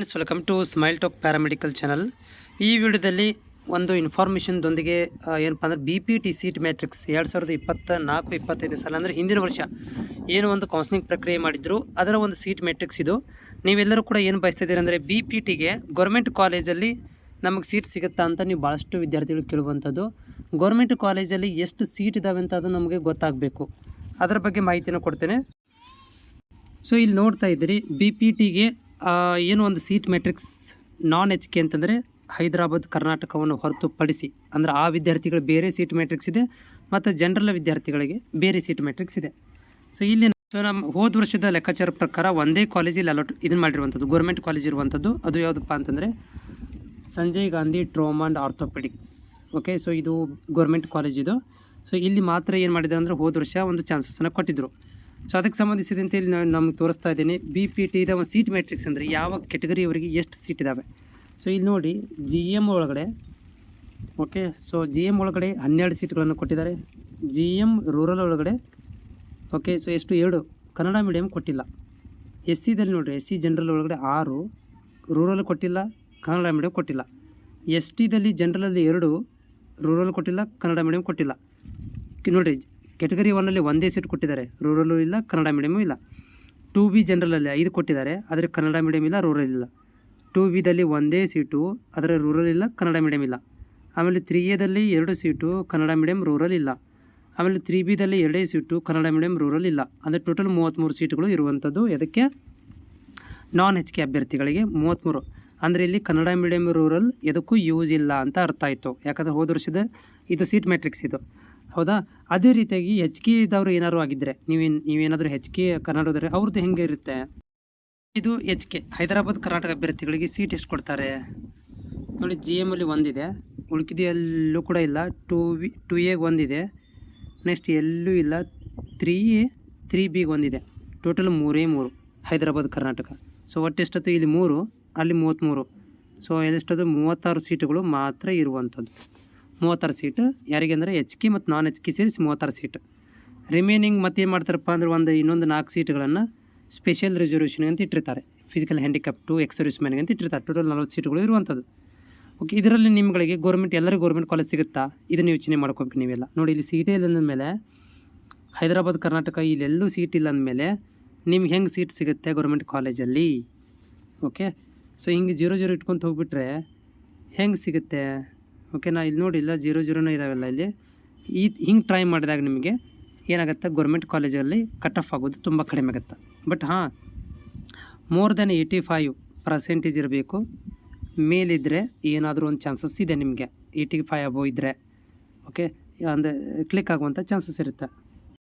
Friends, welcome to smile talk paramedical channel. ಈ ವಿಡಿಯೋದಲ್ಲಿ ಒಂದು ಇನ್ಫಾರ್ಮೇಷನ್ದೊಂದಿಗೆ ಏನಪ್ಪ ಅಂದರೆ BPT ಸೀಟ್ ಮ್ಯಾಟ್ರಿಕ್ಸ್ 2024-25 ಸಾಲ ಅಂದರೆ ಹಿಂದಿನ ವರ್ಷ ಏನು ಒಂದು ಕೌನ್ಸಿಲಿಂಗ್ ಪ್ರಕ್ರಿಯೆ ಮಾಡಿದ್ರು ಅದರ ಒಂದು ಸೀಟ್ ಮ್ಯಾಟ್ರಿಕ್ಸ್ ಇದು. ನೀವೆಲ್ಲರೂ ಕೂಡ ಏನು ಬಯಸ್ತಿದ್ದೀರಿ ಅಂದರೆ BPTಗೆ ಗೌರ್ಮೆಂಟ್ ಕಾಲೇಜಲ್ಲಿ ನಮಗೆ ಸೀಟ್ ಸಿಗುತ್ತಾ ಅಂತ ನೀವು ಭಾಳಷ್ಟು ವಿದ್ಯಾರ್ಥಿಗಳು ಕೇಳುವಂಥದ್ದು. ಗೌರ್ಮೆಂಟ್ ಕಾಲೇಜಲ್ಲಿ ಎಷ್ಟು ಸೀಟ್ ಇದ್ದಾವೆ ಅಂತ ಅದು ನಮಗೆ ಗೊತ್ತಾಗಬೇಕು. ಅದರ ಬಗ್ಗೆ ಮಾಹಿತಿನ ಕೊಡ್ತೇನೆ. ಸೊ ಇಲ್ಲಿ ನೋಡ್ತಾ ಇದ್ದೀರಿ, BPTಗೆ ಏನು ಒಂದು ಸೀಟ್ ಮ್ಯಾಟ್ರಿಕ್ಸ್ ನಾನ್ HK ಅಂತಂದರೆ ಹೈದರಾಬಾದ್ ಕರ್ನಾಟಕವನ್ನು ಹೊರತುಪಡಿಸಿ ಅಂದರೆ ಆ ವಿದ್ಯಾರ್ಥಿಗಳು ಬೇರೆ ಸೀಟ್ ಮ್ಯಾಟ್ರಿಕ್ಸ್ ಇದೆ ಮತ್ತು ಜನರಲ್ ವಿದ್ಯಾರ್ಥಿಗಳಿಗೆ ಬೇರೆ ಸೀಟ್ ಮ್ಯಾಟ್ರಿಕ್ಸ್ ಇದೆ. ಸೊ ಇಲ್ಲಿ ನಮ್ಮ ಹೋದ ವರ್ಷದ ಲೆಕ್ಕಾಚಾರ ಪ್ರಕಾರ ಒಂದೇ ಕಾಲೇಜಲ್ಲಿ ಅಲಾಟ್ ಇದನ್ನು ಮಾಡಿರುವಂಥದ್ದು, ಗೌರ್ಮೆಂಟ್ ಕಾಲೇಜ್ ಇರುವಂಥದ್ದು. ಅದು ಯಾವುದಪ್ಪ ಅಂತಂದರೆ Sanjay Gandhi trauma and orthopaedics. Okay, so ಇದು ಗೌರ್ಮೆಂಟ್ ಕಾಲೇಜ್ ಇದು. ಸೊ ಇಲ್ಲಿ ಮಾತ್ರ ಏನು ಮಾಡಿದ್ದಾರೆ ಅಂದರೆ ಹೋದ ವರ್ಷ ಒಂದು ಚಾನ್ಸಸ್ಸನ್ನು ಕೊಟ್ಟಿದ್ದರು. ಸೊ ಅದಕ್ಕೆ ಸಂಬಂಧಿಸಿದಂತೆ ಇಲ್ಲಿ ನಾನು ನಮಗೆ ತೋರಿಸ್ತಾ ಇದ್ದೀನಿ BPTದ ಒಂದು ಸೀಟ್ ಮ್ಯಾಟ್ರಿಕ್ಸ್ ಅಂದರೆ ಯಾವ ಕೆಟಗರಿಯವರಿಗೆ ಎಷ್ಟು ಸೀಟ್ ಇದ್ದಾವೆ. ಸೊ ಇಲ್ಲಿ ನೋಡಿ, GM ಒಳಗಡೆ, ಓಕೆ, ಸೊ GM ಒಳಗಡೆ 12 ಸೀಟ್ಗಳನ್ನು ಕೊಟ್ಟಿದ್ದಾರೆ. GM ರೂರಲ್ ಒಳಗಡೆ, ಓಕೆ, ಸೊ ಎಷ್ಟು 2 ಕನ್ನಡ ಮೀಡಿಯಮ್ ಕೊಟ್ಟಿಲ್ಲ. SCದಲ್ಲಿ ನೋಡಿರಿ, SC ಜನರಲ್ ಒಳಗಡೆ 6, ರೂರಲ್ ಕೊಟ್ಟಿಲ್ಲ, ಕನ್ನಡ ಮೀಡಿಯಮ್ ಕೊಟ್ಟಿಲ್ಲ. STದಲ್ಲಿ ಜನರಲಲ್ಲಿ 2, ರೂರಲ್ ಕೊಟ್ಟಿಲ್ಲ, ಕನ್ನಡ ಮೀಡಿಯಮ್ ಕೊಟ್ಟಿಲ್ಲ. ನೋಡಿರಿ, ಕೆಟಗರಿ 1ಅಲ್ಲಿ ಒಂದೇ ಸೀಟ್ ಕೊಟ್ಟಿದ್ದಾರೆ, ರೂರಲ್ಲೂ ಇಲ್ಲ, ಕನ್ನಡ ಮೀಡಿಯಮೂ ಇಲ್ಲ. 2B ಜನರಲಲ್ಲಿ 5 ಕೊಟ್ಟಿದ್ದಾರೆ, ಆದರೆ ಕನ್ನಡ ಮೀಡಿಯಮ್ ಇಲ್ಲ, ರೂರಲ್ ಇಲ್ಲ. 2Bದಲ್ಲಿ ಒಂದೇ ಸೀಟು, ಆದರೆ ರೂರಲ್ ಇಲ್ಲ, ಕನ್ನಡ ಮೀಡಿಯಮ್ ಇಲ್ಲ. ಆಮೇಲೆ 3Aದಲ್ಲಿ 2 ಸೀಟು, ಕನ್ನಡ ಮೀಡಿಯಮ್, ರೂರಲ್ ಇಲ್ಲ. ಆಮೇಲೆ 3Bದಲ್ಲಿ 2 ಸೀಟು, ಕನ್ನಡ ಮೀಡಿಯಮ್, ರೂರಲ್ ಇಲ್ಲ. ಅಂದರೆ ಟೋಟಲ್ 33 ಸೀಟುಗಳು ಇರುವಂಥದ್ದು. ಇದಕ್ಕೆ ನಾನ್ HK ಅಭ್ಯರ್ಥಿಗಳಿಗೆ 33. ಅಂದರೆ ಇಲ್ಲಿ ಕನ್ನಡ ಮೀಡಿಯಮ್, ರೂರಲ್ ಎದಕ್ಕೂ ಯೂಸ್ ಇಲ್ಲ ಅಂತ ಅರ್ಥ ಆಯಿತು. ಯಾಕಂದರೆ ಹೋದ ವರ್ಷದ ಇದು ಸೀಟ್ ಮ್ಯಾಟ್ರಿಕ್ಸ್ ಇದು, ಹೌದಾ. ಅದೇ ರೀತಿಯಾಗಿ HK ಇದ್ದವರು ಏನಾದ್ರು ಆಗಿದ್ದರೆ, ನೀವೇನಾದರೂ HK ಕನ್ನಡದವ್ರೆ ಅವ್ರದ್ದು ಹೆಂಗೆ ಇರುತ್ತೆ. ಇದು HK ಹೈದರಾಬಾದ್ ಕರ್ನಾಟಕ ಅಭ್ಯರ್ಥಿಗಳಿಗೆ ಸೀಟ್ ಎಷ್ಟು ಕೊಡ್ತಾರೆ ನೋಡಿ. GMಲ್ಲಿ ಒಂದಿದೆ, ಉಳ್ಕಿದ್ದು ಎಲ್ಲೂ ಕೂಡ ಇಲ್ಲ. 2Aಗೆ ಒಂದಿದೆ, ನೆಕ್ಸ್ಟ್ ಎಲ್ಲೂ ಇಲ್ಲ. 3A 3Bಗೆ ಒಂದಿದೆ. ಟೋಟಲ್ 3 ಹೈದರಾಬಾದ್ ಕರ್ನಾಟಕ. ಸೊ ಒಟ್ಟೆಷ್ಟೊತ್ತು ಇಲ್ಲಿ 3, ಅಲ್ಲಿ 33. ಸೊ ಎಷ್ಟೊತ್ತು 36 ಸೀಟುಗಳು ಮಾತ್ರ ಇರುವಂಥದ್ದು. 36 ಸೀಟು ಯಾರಿಗೆ ಅಂದರೆ HK ಮತ್ತು ನಾನ್ HK ಸೇರಿಸಿ 36 ಸೀಟು. ರಿಮೈನಿಂಗ್ ಮತ್ತೆ ಏನು ಮಾಡ್ತಾರಪ್ಪ ಅಂದರೆ ಇನ್ನೊಂದು 4 ಸೀಟುಗಳನ್ನು ಸ್ಪೆಷಲ್ ರಿಸರ್ವೇಷನ್ ಅಂತ ಇಟ್ಟಿರ್ತಾರೆ. ಫಿಸಿಕಲ್ ಹ್ಯಾಂಡಿಕ್ಯಾಪ್ ಟು ಎಕ್ಸ್-ಸರ್ವಿಸ್ ಮ್ಯಾನ್ಗೆ ಅಂತ ಇಟ್ಟಿರ್ತಾರೆ. ಟೋಟಲ್ 40 ಸೀಟುಗಳು ಇರುವಂಥದ್ದು. ಓಕೆ, ಇದರಲ್ಲಿ ನಿಮ್ಗಳಿಗೆ ಎಲ್ಲರಿಗೂ ಗೌರ್ಮೆಂಟ್ ಕಾಲೇಜ್ ಸಿಗುತ್ತಾ, ಇದನ್ನು ಯೋಚನೆ ಮಾಡ್ಕೋಬೇಕು ನೀವೆಲ್ಲ. ನೋಡಿ, ಇಲ್ಲಿ ಸೀಟೇ ಇಲ್ಲ ಅಂದಮೇಲೆ ಹೈದರಾಬಾದ್ ಕರ್ನಾಟಕ ಇಲ್ಲೆಲ್ಲೂ ಸೀಟ್ ಇಲ್ಲ ಅಂದಮೇಲೆ ನಿಮ್ಗೆ ಹೆಂಗೆ ಸೀಟ್ ಸಿಗುತ್ತೆ ಗೌರ್ಮೆಂಟ್ ಕಾಲೇಜಲ್ಲಿ. ಓಕೆ, ಸೊ ಹಿಂಗೆ 0 ಇಟ್ಕೊಂತ ಹೋಗ್ಬಿಟ್ರೆ ಹೆಂಗೆ ಸಿಗುತ್ತೆ. ಓಕೆನಾ, ಇಲ್ಲಿ ನೋಡಿ, ಇಲ್ಲ 0 ಇದಾವೆಲ್ಲ ಇಲ್ಲಿ. ಹಿಂಗೆ ಟ್ರೈ ಮಾಡಿದಾಗ ನಿಮಗೆ ಏನಾಗುತ್ತೆ, ಗೌರ್ಮೆಂಟ್ ಕಾಲೇಜಲ್ಲಿ ಕಟ್ ಆಫ್ ಆಗೋದು ತುಂಬ ಕಡಿಮೆ ಆಗುತ್ತೆ. ಬಟ್ ಮೋರ್ ದೆನ್ 85% ಇರಬೇಕು. ಮೇಲಿದ್ದರೆ ಏನಾದರೂ ಒಂದು ಚಾನ್ಸಸ್ ಇದೆ ನಿಮಗೆ. 85 ಅಬೋವ್ ಇದ್ದರೆ, ಓಕೆ, ಅಂದರೆ ಕ್ಲಿಕ್ ಆಗುವಂಥ ಚಾನ್ಸಸ್ ಇರುತ್ತೆ.